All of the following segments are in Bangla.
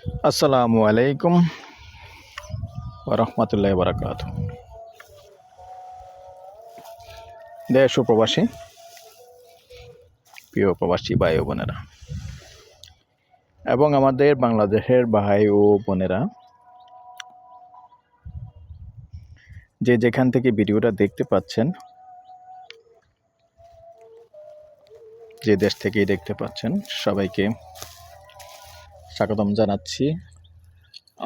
আসসালামু আলাইকুম ওরহমতুল্লাহি বারাকাতুহু। দেশ ও প্রবাসী, প্রিয় প্রবাসী ভাই ও বোনেরা এবং আমাদের বাংলাদেশের ভাই ও বোনেরা, যে যেখান থেকে ভিডিওটা দেখতে পাচ্ছেন, যে দেশ থেকেই দেখতে পাচ্ছেন, সবাইকে স্বাগতম জানাচ্ছি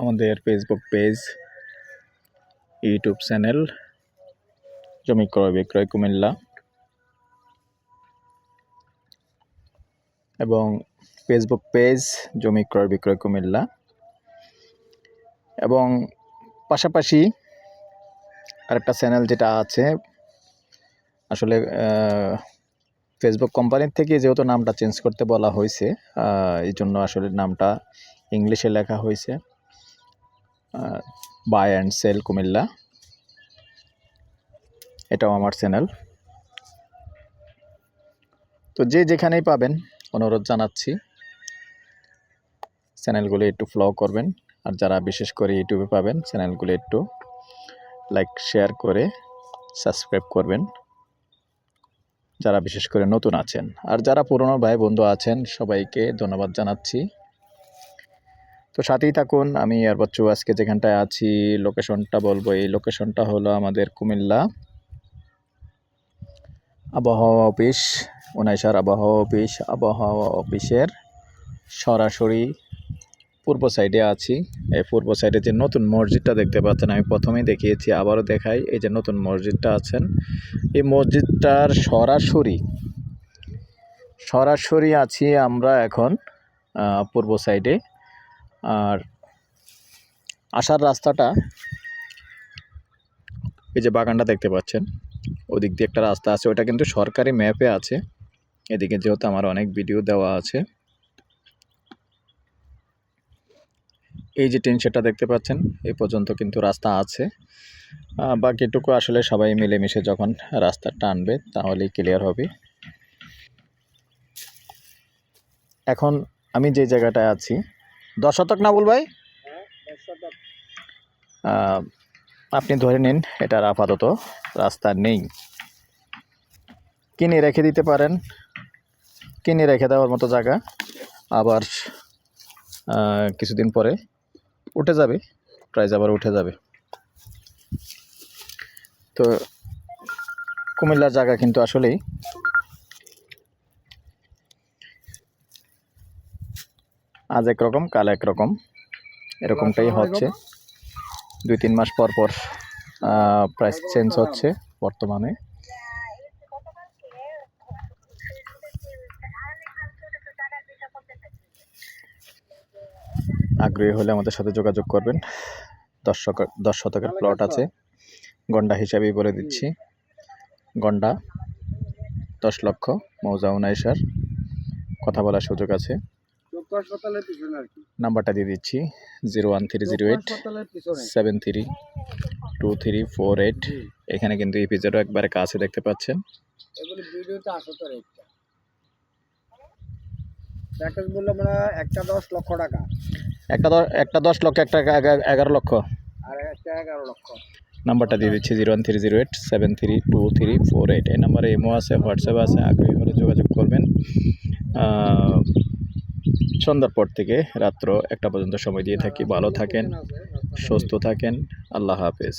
আমাদের ফেসবুক পেজ, ইউটিউব চ্যানেল জমি ক্রয় বিক্রয় কুমিল্লা এবং ফেসবুক পেজ জমি ক্রয় বিক্রয় কুমিল্লা এবং পাশাপাশি আরেকটা চ্যানেল যেটা আছে, আসলে ফেসবুক কোম্পানির থেকে যেহেতু নামটা চেঞ্জ করতে বলা হয়েছে, এই জন্য আসলে নামটা ইংলিশে লেখা হয়েছে বাই অ্যান্ড সেল কুমিল্লা। এটাও আমার চ্যানেল। তো যে যেখানেই পাবেন অনুরোধ জানাচ্ছি চ্যানেলগুলো একটু ফলো করবেন, আর যারা বিশেষ করে ইউটিউবে পাবেন চ্যানেলগুলো একটু লাইক শেয়ার করে সাবস্ক্রাইব করবেন, যারা বিশেষ করে নতুন আছেন। আর যারা পুরনো ভাই বন্ধু আছেন সবাইকে ধন্যবাদ জানাচ্ছি। তো সাথেই থাকুন। আমি আর বাচ্চু আজকে যেখানটায় আছি লোকেশনটা বলবো। এই লোকেশনটা হলো আমাদের কুমিল্লা আবহাওয়া অফিস, উনাইশার আবহাওয়া অফিসের সরাসরি পূর্ব সাইডে আছি। এই পূর্ব সাইডে যে নতুন মসজিদটা দেখতে পাচ্ছেন, আমি প্রথমেই দেখিয়েছি, আবারও দেখাই। এই যে নতুন মসজিদটা আছেন, এই মসজিদটার সরাসরি আছি আমরা এখন পূর্ব সাইডে। আর আসার রাস্তাটা, এই যে বাগানটা দেখতে পাচ্ছেন, ওদিক দিয়ে একটা রাস্তা আছে, ওটা কিন্তু সরকারি ম্যাপে আছে। এদিকে যেহেতু আমার অনেক ভিডিও দেওয়া আছে। এই যে টিন শেডটা দেখতে পাচ্ছেন, এই পর্যন্ত কিন্তু রাস্তা আছে। বাকিটুকু আসলে সবাই মিলেমিশে যখন রাস্তা টানবে তাহলেই ক্লিয়ার হবে। এখন আমি যে জায়গাটায় আছি, 10 শতক না বল ভাই, আপনি ধরে নিন এটার আপাতত রাস্তা নেই। কিনে রেখে দিতে পারেন, কিনে রেখে দেওয়ার মতো জায়গা। আবার কিছুদিন পরে উঠে যাবে, প্রাইস আবার উঠে যাবে। তো কুমিল্লার জায়গা কিন্তু আসলেই আজ একরকম কাল একরকম, এরকমটাই হচ্ছে। 2-3 মাস পর পর প্রাইস চেঞ্জ হচ্ছে বর্তমানে। আগ্রহী হলে আমাদের সাথে যোগাযোগ করবেন। 10 শতকের প্লট আছে, গন্ডা হিসাবেই বলে দিচ্ছি। গন্ডা 10 লক্ষ, মৌজা উনাইশার, কথা বলার সুযোগ আছে। নাম্বারটা দিয়ে দিচ্ছি 01308732348। এখানে কিন্তু ইপিজেডও একবারে কাছে দেখতে পাচ্ছেন। একটা 10 লক্ষ, একটা 11 লক্ষ। নাম্বারটা দিয়ে দিচ্ছি 01308732348। এই নাম্বারে ইমো আছে, হোয়াটসঅ্যাপ আছে। আগ্রহী হলে যোগাযোগ করবেন। সন্ধ্যার পর থেকে রাত্র 1টা পর্যন্ত সময় দিয়ে থাকি। ভালো থাকেন, সুস্থ থাকেন। আল্লাহ হাফেজ।